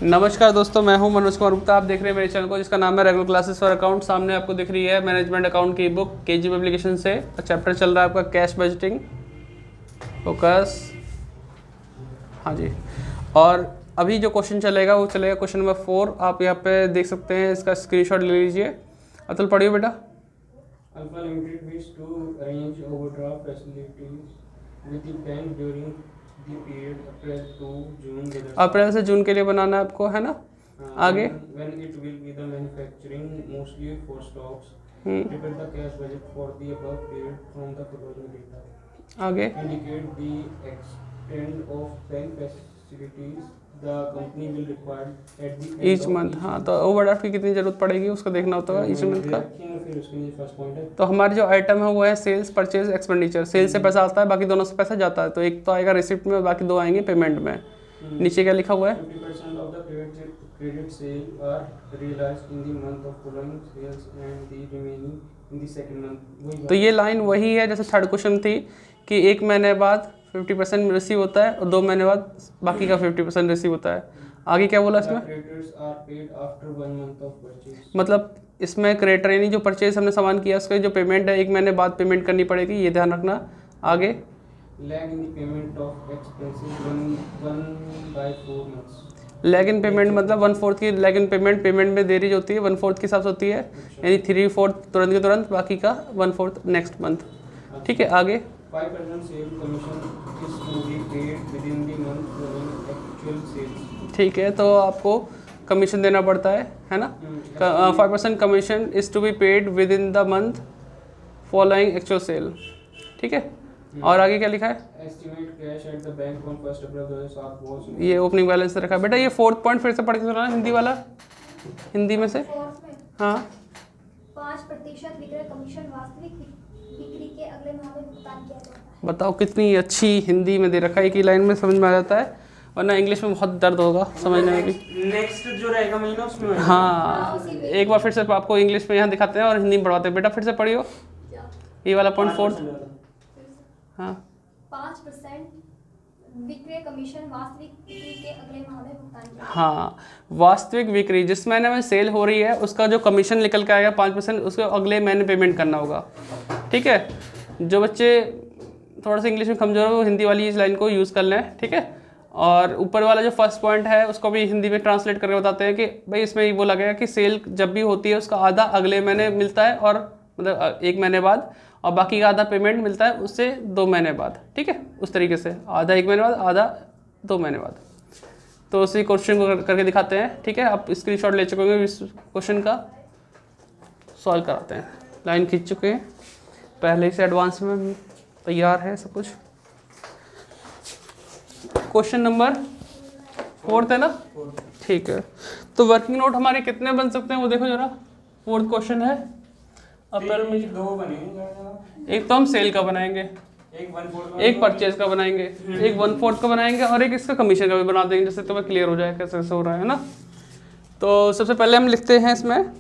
नमस्कार दोस्तों, मैं हूं मनोज कुमार गुप्ता। आप देख रहे हैं मेरे चैनल को जिसका नाम है रेगुलर क्लासेस फॉर अकाउंट। सामने आपको दिख रही है मैनेजमेंट अकाउंट की बुक केजी पब्लिकेशन से। चैप्टर चल रहा है आपका कैश बजटिंग। फोकस, हाँ जी। और अभी जो क्वेश्चन चलेगा वो चलेगा क्वेश्चन नंबर 4। आप यहाँ पे देख सकते हैं, इसका स्क्रीनशॉट ले लीजिए। अतुल पढ़ियो बेटा। Alpha Limited wishes to arrange overdraft facilities with the bank during the period April to June 2007. अप्रैल से जून के लिए बनाना है आपको, है ना। आगे when it will be the manufacturing mostly for stocks. Prepare the cash budget for the above period from the following data. आगे Indicate the extent of bank facilities the company will require at the end each of month. each हाँ, month. तो overdraft की कितनी जरूरत पड़ेगी उसका देखना होता है ईच मंथ का। फिर उसके लिए फर्स्ट पॉइंट है। तो हमारी जो आइटम है वो है सेल्स, परचेज, एक्सपेंडिचर। सेल्स से पैसा आता है, बाकी दोनों से पैसा जाता है। तो एक तो आएगा रिसिप्ट में, बाकी दो आएंगे पेमेंट में। नीचे क्या लिखा हुआ है? 50% of the credit sale are realized in the month of following sales and the remaining in the second month. तो ये लाइन वही है जैसे थर्ड क्वेश्चन थी कि 1 महीने बाद 50% रिसीव होता है और 2 महीने बाद बाकी का 50% रिसीव होता है। आगे क्या बोला इसमें? Creditors are paid after 1 month of purchase. मतलब इसमें क्रेडिटर यानी जो परचेज हमने सामान किया उसका जो पेमेंट है 1 महीने बाद पेमेंट करनी पड़ेगी, ये ध्यान रखना। आगे Lag in the payment of expenses 1 by 4 months. Lag in payment मतलब 1/4 की लैग इन पेमेंट में देरी जो होती है 1/4 के हिसाब से होती है, यानी 3/4 तुरंत के तुरंत, बाकी का 1/4 नेक्स्ट मंथ। ठीक है, आगे 5% sale commission is to be paid within the month following actual sales. ठीक है, तो आपको कमीशन देना पड़ता है ना। 5% commission is to be paid within the month following actual sale. ठीक है, और आगे क्या लिखा है? Estimate cash at the bank on 1 April 2007 was. ये ओपनिंग बैलेंस रखा है बेटा। ये 4th पॉइंट फिर से पढ़ के सुना हिंदी वाला, हिंदी में से। फोर्थ में हाँ 5% विक्रय कमीशन वास्तविक बिक्री के अगले माह में भुगतान किया जाता है। बताओ कितनी अच्छी हिंदी में दे रखा है, एक ही लाइन में समझ में आ जाता है, वरना इंग्लिश में बहुत दर्द होगा समझने में भी। नेक्स्ट जो रहेगा महीना उसमें हाँ, एक बार फिर से आपको इंग्लिश में यहाँ दिखाते हैं और हिंदी में पढ़ाते हैं। बेटा फिर से पढ़ियो ये वाला पॉइंट 4th। हाँ 5% विक्रय कमीशन वास्तविक बिक्री के अगले माह में भुगतान किया। हाँ, वास्तविक बिक्री जिस महीने में सेल हो रही है उसका जो कमीशन निकल के आएगा 5%, उसको अगले महीने पेमेंट करना होगा। ठीक है, जो बच्चे थोड़ा सा इंग्लिश में कमजोर हो वो हिंदी वाली इस लाइन को यूज़ कर लें। ठीक है, और ऊपर वाला जो फर्स्ट पॉइंट है उसको भी हिंदी में ट्रांसलेट करके बताते हैं कि भाई इसमें ये बोला गया कि सेल जब भी होती है उसका आधा अगले महीने मिलता है, और मतलब 1 महीने बाद, और बाकी का आधा पेमेंट मिलता है उससे 2 महीने बाद। ठीक है, उस तरीके से आधा 1 महीने बाद, आधा 2 महीने बाद। तो उसी क्वेश्चन को करके दिखाते हैं। ठीक है, आप स्क्रीनशॉट ले चुके होंगे इस क्वेश्चन का, सॉल्व कराते हैं। लाइन खींच चुके हैं पहले से, एडवांस में तैयार है सब कुछ। क्वेश्चन नंबर 4 है ना। ठीक है, तो वर्किंग नोट हमारे कितने बन सकते हैं वो देखो जरा। 4th क्वेश्चन है अप्रैल में। 2 बनेंगे। एक तो हम सेल का बनाएंगे, एक परचेज का बनाएंगे, एक 1/4 का बनाएंगे, और एक इसका कमीशन का भी बना देंगे, जिससे तुम्हें क्लियर हो जाए कैसे कैसे हो रहा है ना। तो सबसे पहले हम लिखते हैं इसमें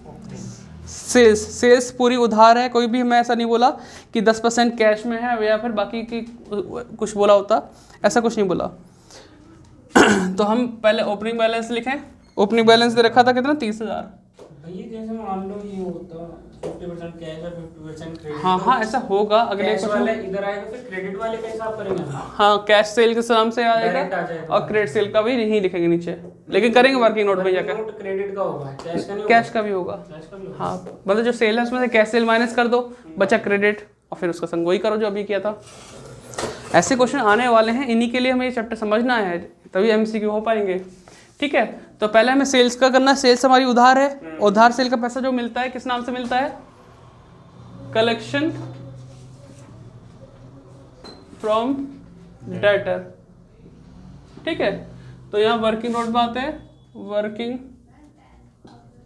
सेल्स। सेल्स पूरी उधार है, कोई भी हमें ऐसा नहीं बोला कि 10% कैश में है या फिर बाकी की कुछ बोला होता, ऐसा कुछ नहीं बोला। तो हम पहले ओपनिंग बैलेंस लिखें। ओपनिंग बैलेंस दे रखा था कितना, 30,000। भैया जैसे मान लो ये होता 50% कैश और 50% क्रेडिट। हाँ ऐसा होगा। अगले कैश क्वेश्चन वाले इधर आएगा, फिर क्रेडिट वाले का हिसाब करेंगे। हाँ, कैश सेल के नाम से Direct आ आएगा, जाएगा। और क्रेडिट सेल का भी नहीं लिखेंगे नीचे, लेकिन करेंगे वर्किंग नोट में जाकर। नोट क्रेडिट का होगा, कैश का नहीं कैश का भी होगा। कैश का भी होगा। हाँ, मतलब जो सेल है उसमें से कैश सेल माइनस कर दो, बचा क्रेडिट, और फिर उसका संग वही करो जो अभी किया था। ऐसे क्वेश्चन आने वाले हैं, इन्हीं के लिए हमें ये चैप्टर समझना है, तभी MCQ हो पाएंगे। ठीक है, तो पहले हमें सेल्स का करना। सेल्स हमारी उधार है, उधार सेल का पैसा जो मिलता है किस नाम से मिलता है? Collection from debtor. ठीक है, तो यहाँ वर्किंग नोट में आते हैं। वर्किंग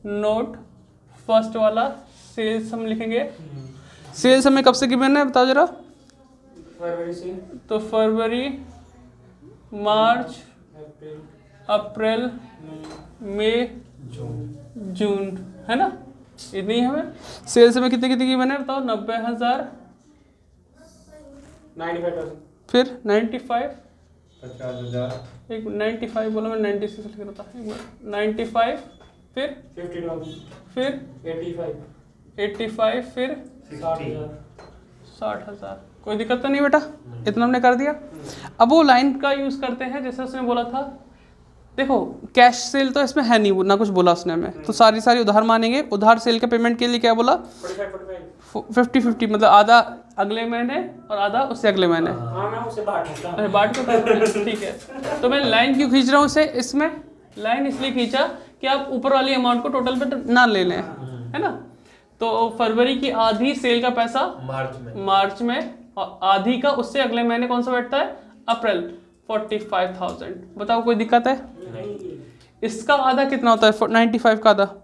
नोट फर्स्ट वाला सेल्स हम लिखेंगे। सेल्स हमें कब से गिवन है बताओ जरा। फरवरी से तो फरवरी, मार्च, अप्रैल, अप्रैल, मई, जून, है ना। इतनी हमें सेल्स में कितनी कितनी की मैंने बताओ। 90,000, 95,000, फिर 95, 50,000 एक 95 बोला, मैं 96 लिख रहा था, 95 फिर 50,000 फिर 85 85 फिर 60,000 60,000। कोई दिक्कत तो नहीं बेटा, इतना हमने कर दिया। अब वो लाइन का यूज़ करते हैं जैसे उसने बोला था, देखो कैश सेल तो इसमें है नहीं, ना कुछ बोला उसने हमें, तो सारी उधार मानेंगे। उधार सेल के पेमेंट के लिए क्या बोला, 50-50, मतलब आधा अगले महीने और आधा उससे अगले महीने। हाँ मैं उसे बांटता हूँ। बांट के कर रहे हैं, ठीक है। तो मैं लाइन क्यों खींच रहा हूँ इसे, इसमें लाइन इसलिए खींचा कि आप ऊपर वाली अमाउंट को टोटल पे ना ले लें, है ना। तो फरवरी की आधी सेल का पैसा मार्च में, और आधी का उससे अगले महीने कौन सा बैठता है, अप्रैल, 45,000। बताओ कोई दिक्कत है। इसका आधा कितना होता है, 95 का आधा,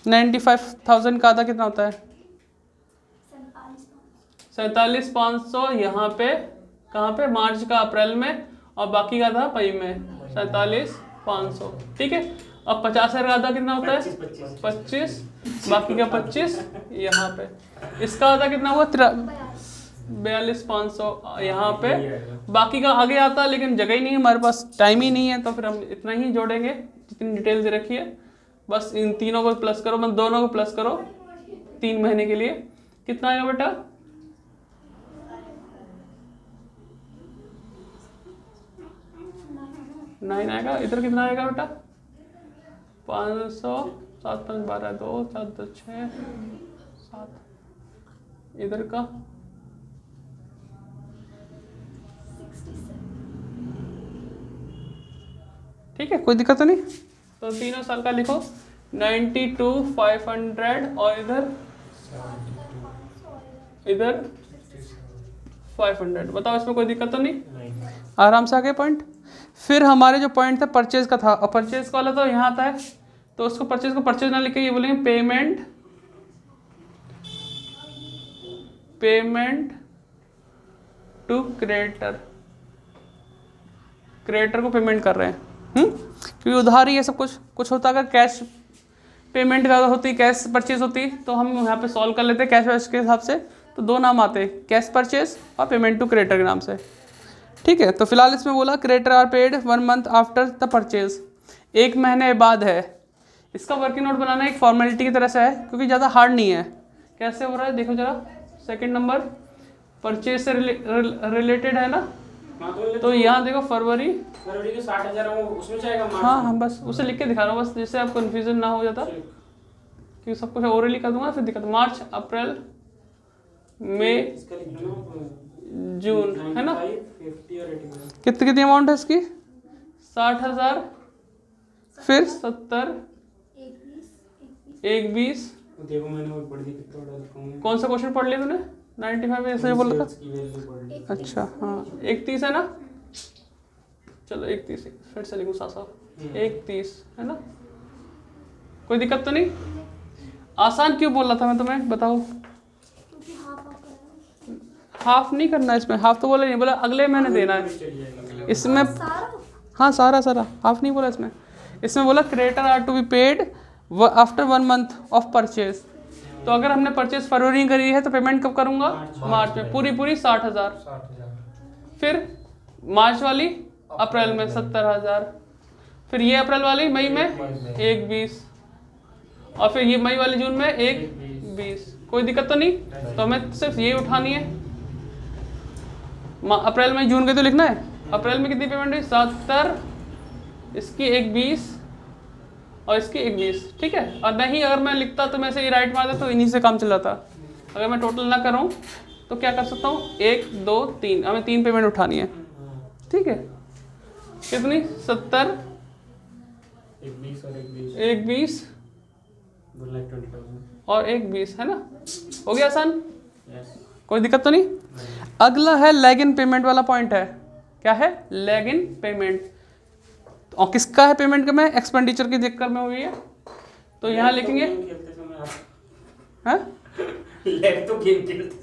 95,000 का आधा कितना होता है, 47,500। यहाँ पे कहाँ पे, मार्च का अप्रैल में, और बाकी का था मई में, 47,500, ठीक है। अब 50,000 का आधा कितना होता है, 25, बाकी का 25 यहाँ पे। इसका आधा कितना हुआ, 42,500 यहाँ पे, बाकी का आगे आता है लेकिन जगह ही नहीं है हमारे पास, टाइम ही नहीं है, तो फिर हम इतना ही जोड़ेंगे जितनी डिटेल दे रखी है। बस इन तीनों को प्लस करो, मतलब दोनों को प्लस करो 3 महीने के लिए, कितना आएगा बेटा, 9 आएगा। इधर कितना आएगा बेटा, 500, 7 5 12 2 4 2 6 7, इधर का 67। ठीक है, कोई दिक्कत तो नहीं। तो तीनों साल का लिखो, 92,500, और इधर 500। बताओ इसमें कोई दिक्कत तो नहीं, आराम से आगे पॉइंट। फिर हमारे जो पॉइंट था परचेज का था, और परचेज वाला तो यहाँ आता है, तो उसको परचेज को परचेज ना लिखे, ये बोलेंगे पेमेंट टू क्रिएटर को पेमेंट कर रहे हैं, क्योंकि उधार ही है सब कुछ होता। अगर कैश पेमेंट का होती, कैश परचेज होती, तो हम यहाँ पे सॉल्व कर लेते कैश वैश के हिसाब से, तो 2 नाम आते, कैश परचेज और पेमेंट टू क्रिएटर के नाम से, ठीक है। तो फिलहाल इसमें बोला creator are paid 1 month after the purchase, 1 महीने बाद है। इसका वर्किंग नोट बनाना एक फॉर्मेलिटी की तरह से है, क्योंकि ज़्यादा हार्ड नहीं है। कैसे हो रहा है देखो जरा, सेकंड नंबर परचेज से रिलेटेड है ना, तो यहाँ देखो फरवरी के 60,000 उसमें जाएगा मार्च। हाँ, बस उसे लिख के दिखा रहा हूँ, बस जिससे आप कन्फ्यूजन ना हो जाता, क्योंकि सब कुछ ओरली कर दूंगा फिर दिक्कत। मार्च अप्रैल मई जून, है ना। 50 और 85 कितनी अमाउंट है इसकी, 60,000, फिर 70, 21। देखो मैंने वो पढ़ दी, कितना बड़ा लिखूंगा। कौन सा क्वेश्चन पढ़ लिया तूने, 95 ऐसे बोल रहा था। की वैल्यू पढ़ ली। अच्छा हाँ, 31 है ना, चलो 31 फिर से लिखूँ साफ, 31 है ना। कोई दिक्कत तो नहीं, आसान क्यों बोल रहा था मैं तुम्हें, बताओ। क्योंकि हाफ नहीं करना इसमें, हाफ तो बोला नहीं, बोला अगले महीने देना है इसमें। हाँ सारा हाफ नहीं बोला इसमें। इसमें बोला creditor are to be paid after 1 month of purchase. तो अगर हमने परचेज फरवरी में करी है तो पेमेंट कब करूँगा, मार्च में, पूरी 60,000। फिर मार्च वाली अप्रैल में 70,000, फिर ये अप्रैल वाली मई में 1,20, और फिर ये मई वाली जून में 1,20। कोई दिक्कत तो नहीं, तो हमें सिर्फ ये उठानी है। अप्रैल मई जून के तो लिखना है। अप्रैल में कितनी पेमेंट हुई, 70, इसकी 1,20 और इसकी 1,20, ठीक है। और नहीं अगर मैं लिखता तो मैं से ये राइट मारता तो इन्हीं से काम चल जाता। अगर मैं टोटल ना करूँ तो क्या कर सकता हूँ, 1 2 3, हमें 3 पेमेंट उठानी है, ठीक है। कितनी, 70, 1,20 और 1,20, है ना। हो गया आसान, कोई दिक्कत तो नहीं। अगला है लैग इन पेमेंट वाला पॉइंट है। क्या है, लैग इन पेमेंट। और किसका है पेमेंट का, में एक्सपेंडिचर की दिक्कत में हुई है, तो यहाँ लिखेंगे हैं, लैग तो गेम खेलते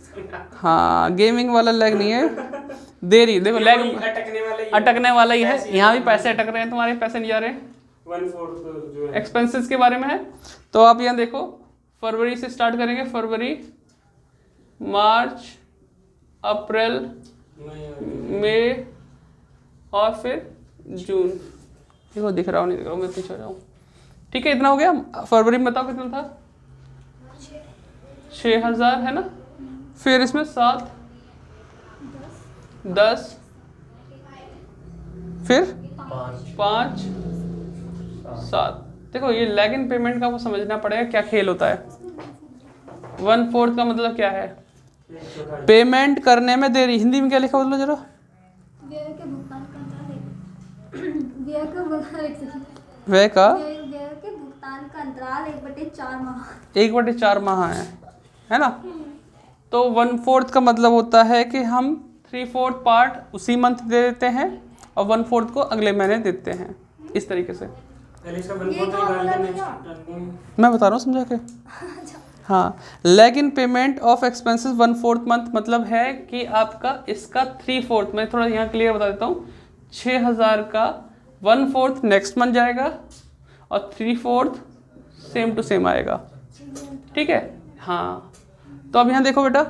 हाँ, गेमिंग वाला लैग नहीं है, देरी। देखो लैग अटकने वाला ही है, यहाँ भी पैसे अटक रहे हैं, तुम्हारे पैसे नहीं जा रहे हैं। 1/4 जो है एक्सपेंसेस के बारे में है। तो आप यहाँ देखो, फरवरी से स्टार्ट करेंगे, फरवरी, मार्च, अप्रैल, मई और फिर जून। देखो दिख रहा हो नहीं दिख रहा हो, मैं पीछे जाऊँ। ठीक है, इतना हो गया। फरवरी में बताओ कितना था? 6,000 है ना। फिर इसमें 7, 10, फिर 5, 7। देखो ये लैग इन पेमेंट का आपको समझना पड़ेगा क्या खेल होता है। 1/4 का मतलब क्या है? पेमेंट करने में देरी। हिंदी में क्या लिखा बोलो जरा। व्यय के भुगतान का अंतराल व्यय का भुगतान एक सेकंड। व्यय का व्यय के भुगतान का अंतराल 1/4 माह। 1/4 माह है ना। तो 1/4 का मतलब होता है कि हम 3/4 पार्ट उसी मंथ दे देते हैं और 1/4 को अगले महीने देते हैं, इस तरीके से। पहले इसका 1/4 निकाल लेना नेक्स्ट। मैं बता रहा हूँ समझा के। हाँ, lag in payment of expenses 1/4 month मतलब है कि आपका इसका 3/4, मैं थोड़ा यहाँ क्लियर बता देता हूँ। 6,000 का 1/4 नेक्स्ट मंथ जाएगा और 3/4 सेम टू सेम आएगा। ठीक है, हाँ। तो अब यहाँ देखो बेटा,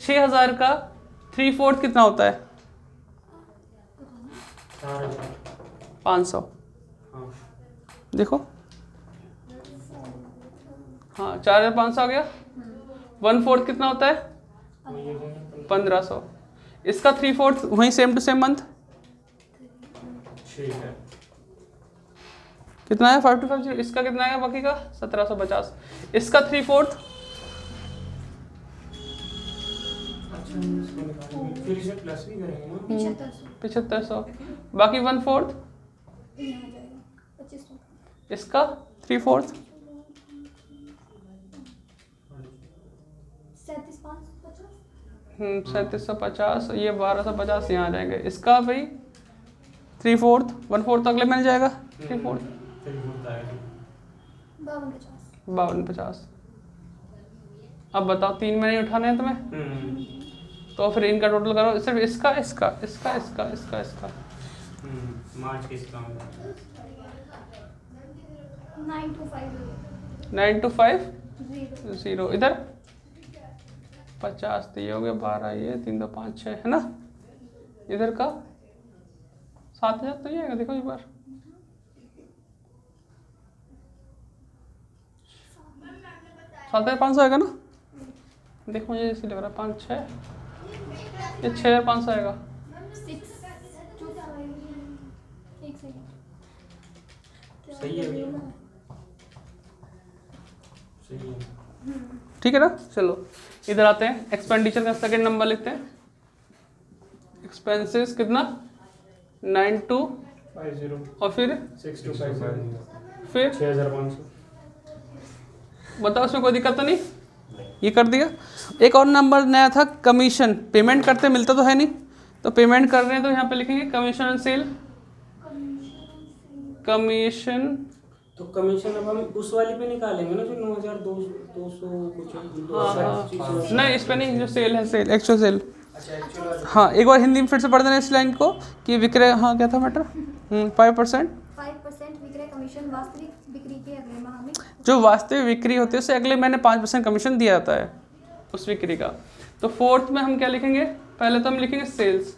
6,000 का 3/4 कितना होता है? 500। देखो, हाँ 4,500 आ गया। 1/4 कितना होता है? 1,500। इसका 3/4 वही सेम टू सेम मंथ ठीक है। कितना है? 5250। इसका कितना आएगा बाकी का? 1,750। इसका 3/4 फिर इसे प्लस भी करेंगे ना। 7500। बाकी 1/4 यहाँ आ जाएगा 2500। इसका 3/4 37,550। 3750। ये 1250 यहाँ आ जाएंगे। इसका भाई 3/4 1/4 तो अगले महीने जाएगा। 3/4 5250। अब बताओ 3 महीने उठाने हैं तुम्हें, तो फिर इनका टोटल करो। सिर्फ इसका इसका इसका इसका इसका इसका मार्च किसका 9250 इधर 50 तो ये हो गया 12, ये 3 2 5 6 है ना। इधर का 7,000 तो ये आएगा। देखो एक बार 7,500 आएगा ना। देखो मुझे ऐसे लग रहा है 5 6 ये 6,500 आएगा। 625 एक सेकंड। सही है भैया, सही है। ठीक है ना। चलो इधर आते हैं। एक्सपेंडिचर का सेकंड नंबर लिखते हैं। एक्सपेंसेस कितना? 9250 और फिर 6250 फिर 6500। बताओ उसमें कोई दिक्कत तो नहीं? ये कर दिया। एक और नंबर नया था, कमीशन। पेमेंट करते मिलता तो है नहीं, तो पेमेंट कर रहे हैं तो यहाँ पे लिखेंगे कमीशन एंड सेल। कमीशन तो कमीशन अब हम उस वाली पे निकालेंगे ना जो 9,200 कुछ है। नहीं, इस पे नहीं, जो सेल है, सेल एक्चुअल सेल। अच्छा एक्चुअल। हाँ, एक बार हिंदी में फिर से पढ़ देना इस लाइन को कि विक्रय, हाँ क्या था मैटर? 5% विक्रय कमीशन वास्तविक बिक्री के अगले माह में। जो वास्तविक बिक्री होती है उसे अगले महीने 5% कमीशन दिया जाता है उस बिक्री का। तो 4th में हम क्या लिखेंगे? पहले तो हम लिखेंगे सेल्स।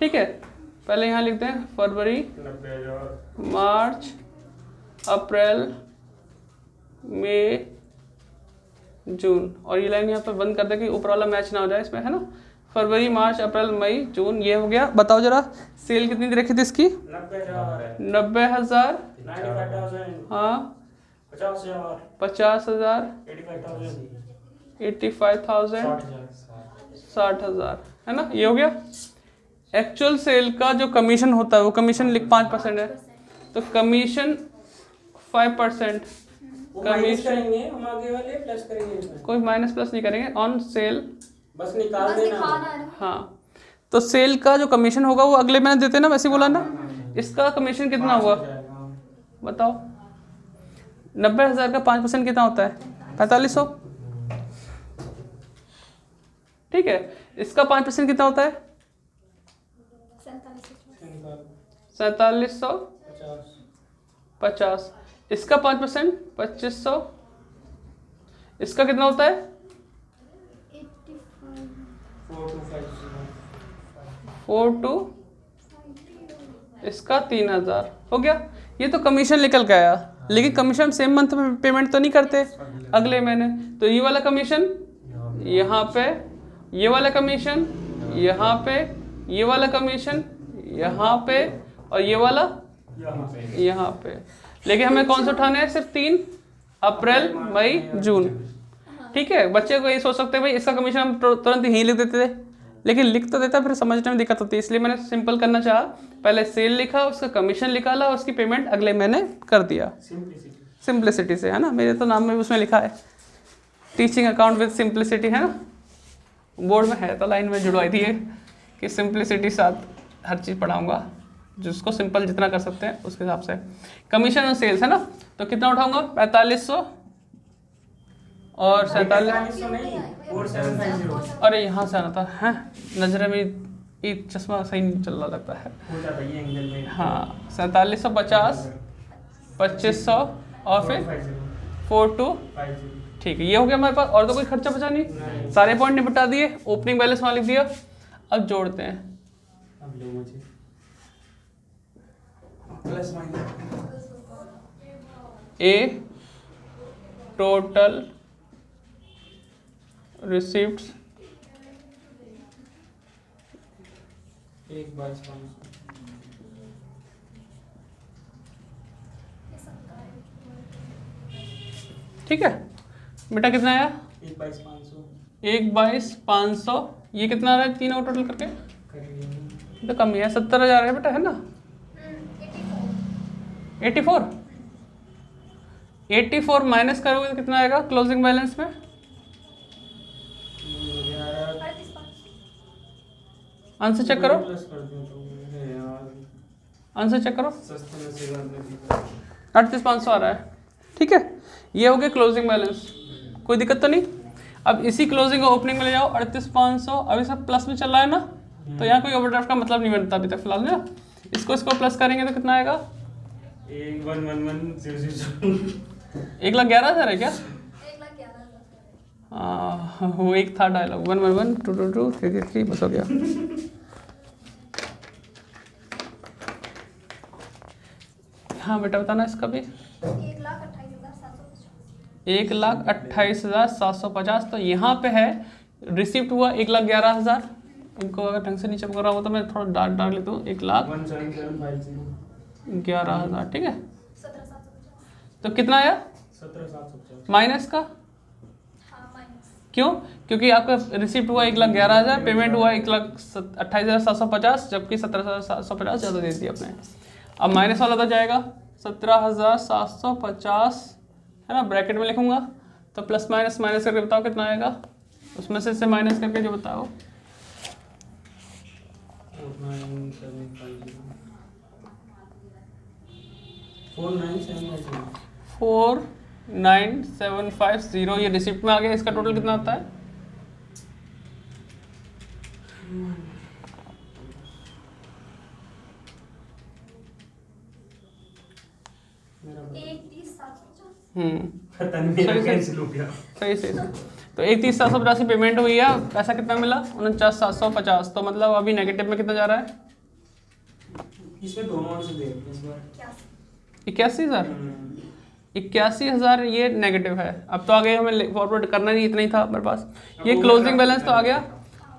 ठीक है, पहले यहाँ लिखते हैं फरवरी, 90,000 मार्च, अप्रैल, मई, जून। और ये लाइन यहाँ पर बंद कर दे कि ऊपर वाला मैच ना हो जाए इसमें, है ना। फरवरी, मार्च, अप्रैल, मई, जून, ये हो गया। बताओ जरा सेल कितनी रखी थी इसकी? 90,000। 95,000 हाँ 50,000 50,000 85,000 85,000 60,000 है ना। ये हो गया। एक्चुअल सेल का जो कमीशन होता है वो कमीशन 5% है, तो कमीशन 5%। माइनस करेंगे हम आगे वाले, प्लस करेंगे इसमें। कोई माइनस प्लस नहीं करेंगे, ऑन सेल बस निकाल देना। हाँ, तो सेल का जो कमीशन होगा वो अगले महीने देते हैं ना, वैसे बोला ना। इसका कमीशन कितना हुआ बताओ? 90,000 का 5% कितना होता है? 4,500। ठीक है, इसका 5% कितना होता है? 4,750। इसका 5% 2,500। इसका कितना होता है? 4,250 42, इसका 3000 हो गया। ये तो कमीशन निकल के आया, लेकिन कमीशन सेम मंथ में पेमेंट तो नहीं करते, अगले महीने। तो ये वाला कमीशन यहाँ पे, ये वाला कमीशन यहाँ पे, ये वाला कमीशन यहाँ पे, और ये वाला यहाँ पे। लेकिन हमें कौन से उठाने हैं? सिर्फ 3 अप्रैल, मई, जून। ठीक है, बच्चे को ये सोच सकते हैं भाई इसका कमीशन हम तुरंत ही लिख देते थे, लेकिन लिख तो देता फिर समझने में दिक्कत होती है, इसलिए मैंने सिंपल करना चाहा। पहले सेल लिखा, उसका कमीशन निकाला, उसकी पेमेंट अगले महीने कर दिया, सिंप्लिसिटी से, है ना। मेरे तो नाम में भी उसमें लिखा है टीचिंग अकाउंट विद सिंप्लिसिटी, है ना। बोर्ड में है तो लाइन में जुड़वाई थी कि सिंप्लिसिटी साथ हर चीज़ पढ़ाऊँगा, जिसको सिंपल जितना कर सकते हैं उसके हिसाब से। कमीशन और सेल्स, है ना, तो कितना उठाऊँगा? 4500 और 47। अरे यहाँ से आना था, हैं नजरे में एक चश्मा सही नहीं चल रहा लगता है। हाँ, 4750, 2500 और फिर 42। ठीक है, ये हो गया हमारे पास। और तो कोई खर्चा बचा नहीं, सारे पॉइंट निपटा दिए, ओपनिंग बैलेंस वहाँ लिख दिया। अब जोड़ते हैं। ए टोटल रिसिप्ट्स 1/500। ठीक है बेटा, कितना आया? 1/500। 1/500। ये कितना आ रहा है तीनों टोटल करके? तो कम ही है, 70,000 है बेटा, है ना। 84 माइनस करोगे तो कितना आएगा क्लोजिंग बैलेंस में? आंसर चेक करो, आंसर चेक करो। 38,500 आ रहा है। ठीक है, ये हो गया क्लोजिंग बैलेंस, कोई दिक्कत तो नहीं। अब इसी क्लोजिंग और ओपनिंग में ले जाओ 38,500। अभी सब प्लस में चल रहा है ना, तो यहाँ कोई ओवरड्राफ्ट का मतलब नहीं बनता अभी तक फिलहाल ना। इसको प्लस करेंगे तो कितना आएगा? 1,11,000 है क्या? हाँ, वो एक था डायलॉग 111 222 333 बस हो गया। हाँ बेटा बताना इसका भी। 1,28,750। तो यहाँ पे है रिसिप्ट हुआ 1,11,000। इनको अगर ढंग से नहीं चमक रहा हो तो मैं थोड़ा डाल लेता हूँ। 1,11,000। ठीक है, तो कितना आया? 17,750 माइनस का क्यों? क्योंकि आपका रिसिप्ट हुआ 1,11,000, पेमेंट हुआ 1,28,750, जबकि 17,750 ज़्यादा दे दिया आपने। अब माइनस वाला तो जाएगा 17,750, है ना, ब्रैकेट में लिखूंगा। तो प्लस माइनस माइनस करके बताओ कितना आएगा, उसमें से माइनस करके जो बताओ। 49750 ये रिसिप्ट में आ गया। इसका टोटल कितना आता है? सही। तो 31,750 पेमेंट हुई है। पैसा कितना मिला? 49,750। तो मतलब अभी नेगेटिव में कितना जा रहा है? इसमें दोनों आंसर दे इस बार 81,000। 81,000 ये नेगेटिव है। अब तो आगे हमें फॉरवर्ड करना नहीं, इतना ही था हमारे पास। ये क्लोजिंग बैलेंस तो आ गया।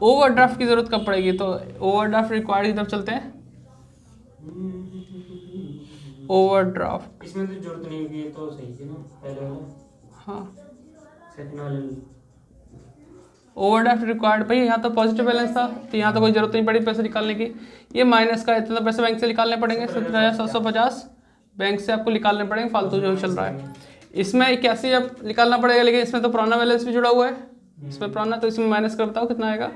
ओवरड्राफ्ट की जरूरत कब पड़ेगी? तो ओवरड्राफ्ट रिक्वायर्ड की तरफ चलते हैं। ओवरड्राफ्ट इसमें तो जरूरत नहीं होगी, ये तो सही है ना पहले वाला। हाँ, सेकंड वाले ओवरड्राफ्ट रिक्वायर्ड भाई। यहाँ तो पॉजिटिव बैलेंस था, तो यहाँ तो कोई जरूरत नहीं पड़ी पैसे निकालने की। ये माइनस का इतना पैसे बैंक से निकालने पड़ेंगे 17,750 बैंक से आपको निकालने पड़ेंगे, फालतू जो चल रहा है। इसमें 81 अब निकालना पड़ेगा, लेकिन इसमें तो पुराना बैलेंस भी जुड़ा हुआ है। इसमें पुराना, तो इसमें माइनस कर बताओ कितना आएगा?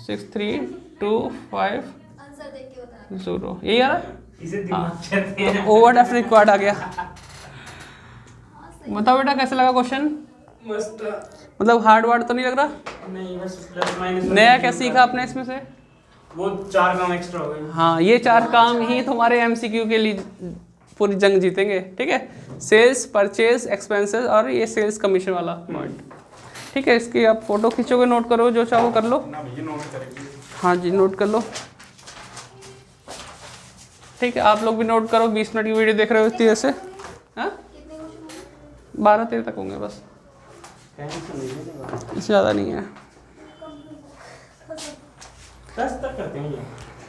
63,250 यही आ रहा है। तो ओवरड्राफ्ट रिक्वायर्ड आ गया। बताओ बेटा कैसे लगा क्वेश्चन? मस्त। मतलब हार्ड वार्ड तो नहीं लग रहा? नहीं, बस प्लस माइनस। नया क्या सीखा आपने इसमें से? वो 4 काम एक्स्ट्रा हो गए। हाँ, ये 4 काम ही तुम्हारे एमसीक्यू के लिए पूरी जंग जीतेंगे। ठीक है, सेल्स, परचेज, एक्सपेंसेस और ये सेल्स कमीशन वाला पॉइंट। ठीक है, इसकी आप फ़ोटो खींचोगे, नोट करो, जो चाहो कर लो। ना भैया नोट करेंगे। हाँ जी, नोट कर लो। ठीक है, आप लोग भी नोट करो। 20 मिनट की वीडियो देख रहे हो इतनी जैसे। हाँ, कितने क्वेश्चन 12-13 तक होंगे बस, टेंशन नहीं लेगा। इससे ज़्यादा नहीं है। 10 तक करते हैं ये।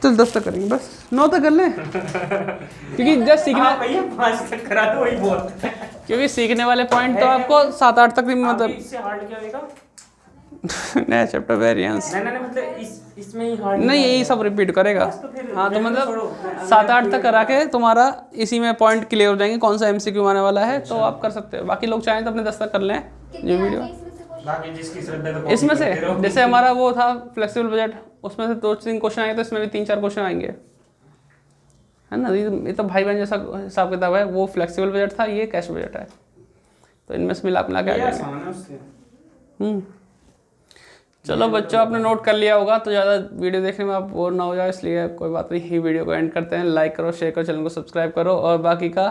तो 10 तक करेंगे बस, 9 तक कर लें क्योंकि जस्ट सीखना, हाँ भैया 5 तक करा दो, वही बहुत है। क्योंकि सीखने वाले पॉइंट तो आपको 7-8 तक भी अभी मतलब इससे हार्ड क्या होगा? नया चैप्टर वेरिएंस नहीं मतलब इसमें ही हार्ड नहीं, यही सब रिपीट करेगा। बस तो फिर हाँ, तो मैं मतलब छोड़ो। 7-8 तक करा के तुम्हारा इसी में पॉइंट क्लियर हो जाएंगे, कौन सा एमसीक्यू आने वाला है, तो आप कर सकते हो। बाकी लोग चाहें तो अपने 10 तक कर लें ये वीडियो। बाकी जिसकी श्रद्धा तो इसमें से करते रहो। जैसे हमारा वो था फ्लेक्सिबल बजट, उसमें से 2-3 क्वेश्चन आएंगे, तो इसमें भी 3-4 क्वेश्चन आएंगे, है ना। ये तो भाई बहन जैसा हिसाब किताब है। वो फ्लेक्सिबल बजट था, ये कैश बजट है, तो इनमें से मिला के आ ये जाएंगे। आसान है उससे। चलो बच्चों, आपने नोट कर लिया होगा, तो ज़्यादा वीडियो देखने में आप बोर ना हो जाए, इसलिए कोई बात नहीं, ही वीडियो को एंड करते हैं। लाइक करो, शेयर करो, चैनल को सब्सक्राइब करो, और बाकी का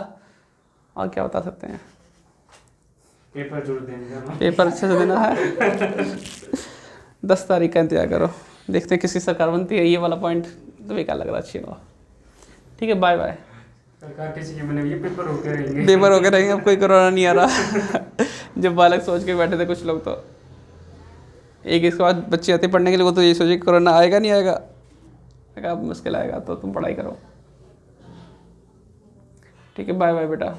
और क्या बता सकते हैं, पेपर जोड़ देंगे। पेपर अच्छे से देना है। 10 तारीख का इंतजार करो, देखते हैं किसकी सरकार बनती है। ये वाला पॉइंट तो बेकार लग रहा, अच्छी होगा। ठीक है, बाय बाय। सरकार किसी की बने हुई है, पेपर होके रहेंगे। पेपर होके रहेंगे, अब कोई कोरोना नहीं आ रहा। जब बालक सोच के बैठे थे कुछ लोग, तो एक इसके बाद बच्चे आते पढ़ने के लिए, वो तो ये सोचे कोरोना आएगा नहीं आएगा, अब मुश्किल आएगा, तो तुम पढ़ाई करो। ठीक है, बाय बाय बेटा।